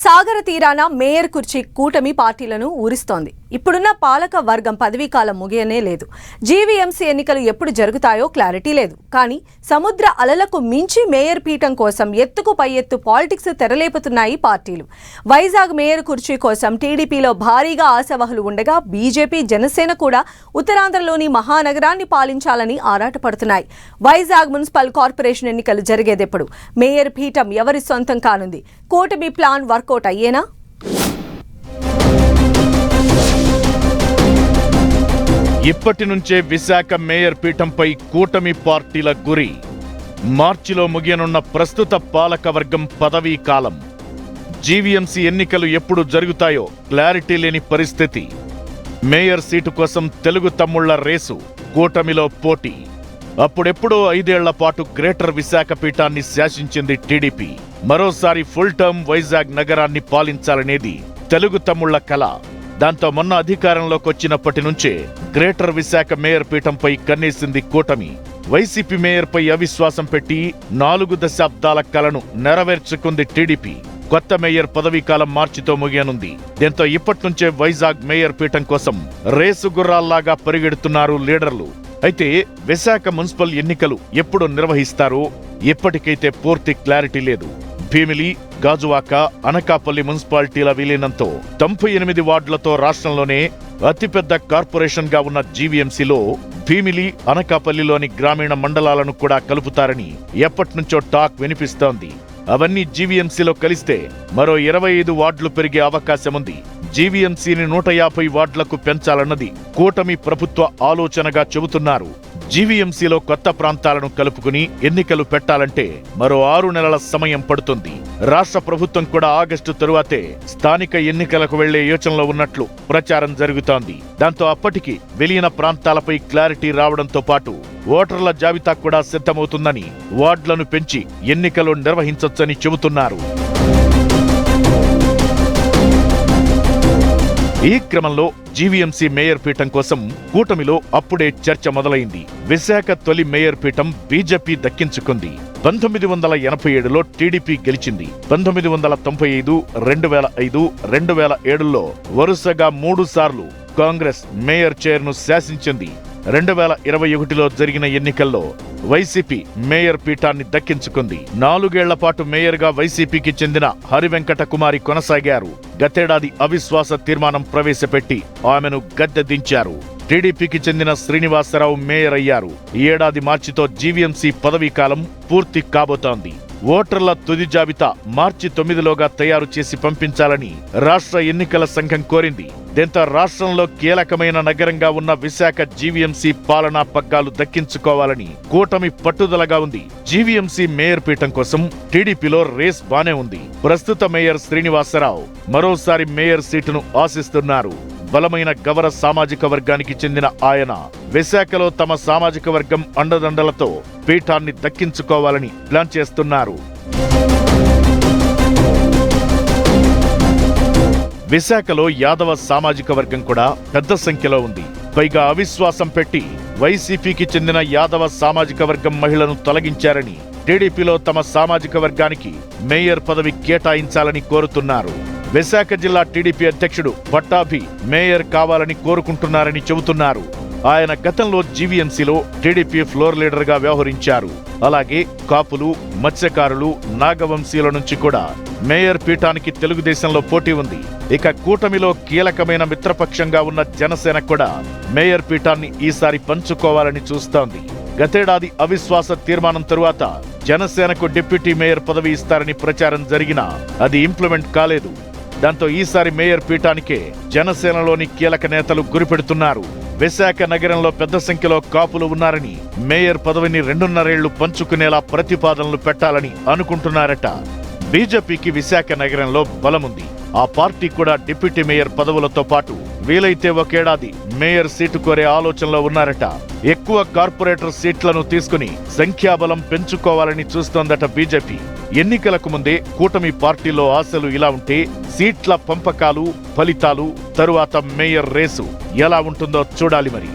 సాగర తీరాన మేయర్ కుర్చీ కూటమి పార్టీలను ఊరిస్తోంది. ఇప్పుడున్న పాలక వర్గం పదవీకాలం ముగియనే లేదు. జీవీఎంసీ ఎన్నికలు ఎప్పుడు జరుగుతాయో క్లారిటీ లేదు. కానీ సముద్ర అలలకు మించి మేయర్ పీఠం కోసం ఎత్తుకు పై ఎత్తు పాలిటిక్స్ తెరలేపుతున్నాయి పార్టీలు. వైజాగ్ మేయర్ కుర్చీ కోసం టీడీపీలో భారీగా ఆశావహులు ఉండగా బీజేపీ, జనసేన కూడా ఉత్తరాంధ్రలోని మహానగరాన్ని పాలించాలని ఆరాటపడుతున్నాయి. వైజాగ్ మున్సిపల్ కార్పొరేషన్ ఎన్నికలు జరిగేదెప్పుడు? మేయర్ పీఠం ఎవరి సొంతం కానుంది? కూటమి ప్లాన్ వర్కౌట్ అయ్యేనా? ఇప్పటి నుంచే విశాఖ మేయర్ పీఠంపై కూటమి పార్టీల గురి. మార్చిలో ముగియనున్న ప్రస్తుత పాలకవర్గం పదవీ కాలం. జీవీఎంసీ ఎన్నికలు ఎప్పుడు జరుగుతాయో క్లారిటీ లేని పరిస్థితి. మేయర్ సీటు కోసం తెలుగు తమ్ముళ్ల రేసు, కూటమిలో పోటీ. అప్పుడెప్పుడో 5 ఏళ్ల పాటు గ్రేటర్ విశాఖ పీఠాన్ని శాసించింది టీడీపీ. మరోసారి ఫుల్ టర్మ్ వైజాగ్ నగరాన్ని పాలించాలనేది తెలుగు తమ్ముళ్ల కల. దాంతో మొన్న అధికారంలోకి వచ్చినప్పటి నుంచే గ్రేటర్ విశాఖ మేయర్ పీఠంపై కన్నేసింది కూటమి. వైసీపీ మేయర్పై అవిశ్వాసం పెట్టి 4 దశాబ్దాల కలను నెరవేర్చుకుంది టీడీపీ. కొత్త మేయర్ పదవీకాలం మార్చితో ముగియనుంది. దీంతో ఇప్పటి నుంచే వైజాగ్ మేయర్ పీఠం కోసం రేసు గుర్రాల్లాగా పరిగెడుతున్నారు లీడర్లు. అయితే విశాఖ మున్సిపల్ ఎన్నికలు ఎప్పుడు నిర్వహిస్తారో ఇప్పటికైతే పూర్తి క్లారిటీ లేదు. భీమిలి, గాజువాక, అనకాపల్లి మున్సిపాలిటీల విలీనంతో 98 వార్డులతో రాష్ట్రంలోనే అతిపెద్ద కార్పొరేషన్ గా ఉన్న జీవీఎంసీలో భీమిలి, అనకాపల్లిలోని గ్రామీణ మండలాలను కూడా కలుపుతారని ఎప్పటినుంచో టాక్ వినిపిస్తోంది. అవన్నీ జీవీఎంసీలో కలిస్తే మరో 25 వార్డులు పెరిగే అవకాశముంది. జీవీఎంసీని 150 వార్డులకు పెంచాలన్నది కూటమి ప్రభుత్వ ఆలోచనగా చెబుతున్నారు. జీవీఎంసీలో కొత్త ప్రాంతాలను కలుపుకుని ఎన్నికలు పెట్టాలంటే మరో 6 నెలల సమయం పడుతుంది. రాష్ట్ర ప్రభుత్వం కూడా ఆగస్టు తరువాతే స్థానిక ఎన్నికలకు వెళ్లే యోచనలో ఉన్నట్లు ప్రచారం జరుగుతోంది. దాంతో అప్పటికి విలీన ప్రాంతాలపై క్లారిటీ రావడంతో పాటు ఓటర్ల జాబితా కూడా సిద్ధమవుతుందని, వార్డులను పెంచి ఎన్నికలు నిర్వహించొచ్చని చెబుతున్నారు. ఈ క్రమంలో జీవీఎంసీ మేయర్ పీఠం కోసం కూటమిలో అప్పుడే చర్చ మొదలైంది. విశాఖ తొలి మేయర్ పీఠం బీజేపీ దక్కించుకుంది. 1987లో టీడీపీ గెలిచింది. 1995, 2005, 2007లో వరుసగా 3 సార్లు కాంగ్రెస్ మేయర్ చైర్ను శాసించింది. 2021లో జరిగిన ఎన్నికల్లో వైసీపీ మేయర్ పీఠాన్ని దక్కించుకుంది. 4 ఏళ్ల పాటు మేయర్గా వైసీపీకి చెందిన హరివెంకట కుమారి కొనసాగారు. గతేడాది అవిశ్వాస తీర్మానం ప్రవేశపెట్టి ఆమెను గద్దె దించారు. టీడీపీకి చెందిన శ్రీనివాసరావు మేయర్ అయ్యారు. ఈ ఏడాది మార్చితో జీవీఎంసీ పదవీకాలం పూర్తి కాబోతోంది. ఓటర్ల తుది జాబితా మార్చి 9లోగా తయారు చేసి పంపించాలని రాష్ట్ర ఎన్నికల సంఘం కోరింది. దీంతో రాష్ట్రంలో కీలకమైన నగరంగా ఉన్న విశాఖ జీవీఎంసీ పాలనా పగ్గాలు దక్కించుకోవాలని కూటమి పట్టుదలగా ఉంది. జీవీఎంసీ మేయర్ పీఠం కోసం టీడీపీలో రేస్ బానే ఉంది. ప్రస్తుత మేయర్ శ్రీనివాసరావు మరోసారి మేయర్ సీటును ఆశిస్తున్నారు. బలమైన గవర సామాజిక వర్గానికి చెందిన ఆయన విశాఖలో తమ సామాజిక వర్గం అండదండలతో పీఠాన్ని దక్కించుకోవాలని ప్లాన్ చేస్తున్నారు. విశాఖలో యాదవ సామాజిక వర్గం కూడా పెద్ద సంఖ్యలో ఉంది. పైగా అవిశ్వాసం పెట్టి వైసీపీకి చెందిన యాదవ సామాజిక వర్గం మహిళను తొలగించారని టీడీపీలో తమ సామాజిక వర్గానికి మేయర్ పదవి కేటాయించాలని కోరుతున్నారు. విశాఖ జిల్లా టీడీపీ అధ్యక్షుడు పట్టాభి మేయర్ కావాలని కోరుకుంటున్నారని చెబుతున్నారు. ఆయన గతంలో జీవీఎంసీలో టీడీపీ ఫ్లోర్ లీడర్ గా వ్యవహరించారు. అలాగే కాపులు, మత్స్యకారులు, నాగవంశీల నుంచి కూడా మేయర్ పీఠానికి తెలుగుదేశంలో పోటీ ఉంది. ఇక కూటమిలో కీలకమైన మిత్రపక్షంగా ఉన్న జనసేన కూడా మేయర్ పీఠాన్ని ఈసారి పంచుకోవాలని చూస్తోంది. గతేడాది అవిశ్వాస తీర్మానం తరువాత జనసేనకు డిప్యూటీ మేయర్ పదవి ఇస్తారని ప్రచారం జరిగినా అది ఇంప్లిమెంట్ కాలేదు. దాంతో ఈసారి మేయర్ పీఠానికే జనసేనలోని కీలక నేతలు గురిపెడుతున్నారు. విశాఖ నగరంలో పెద్ద సంఖ్యలో కాపులు ఉన్నారని మేయర్ పదవిని 2.5 ఏళ్లు పంచుకునేలా ప్రతిపాదనలు పెట్టాలని అనుకుంటున్నారట. బీజేపీకి విశాఖ నగరంలో బలముంది. ఆ పార్టీ కూడా డిప్యూటీ మేయర్ పదవులతో పాటు వీలైతే 1 ఏడాది మేయర్ సీటు కోరే ఆలోచనలో ఉన్నారట. ఎక్కువ కార్పొరేటర్ సీట్లను తీసుకుని సంఖ్యాబలం పెంచుకోవాలని చూస్తోందట బీజేపీ. ఎన్నికలకు ముందే కూటమి పార్టీలో ఆశలు ఇలా ఉంటే సీట్ల పంపకాలు, ఫలితాలు, తరువాత మేయర్ రేసు ఎలా ఉంటుందో చూడాలి మరి.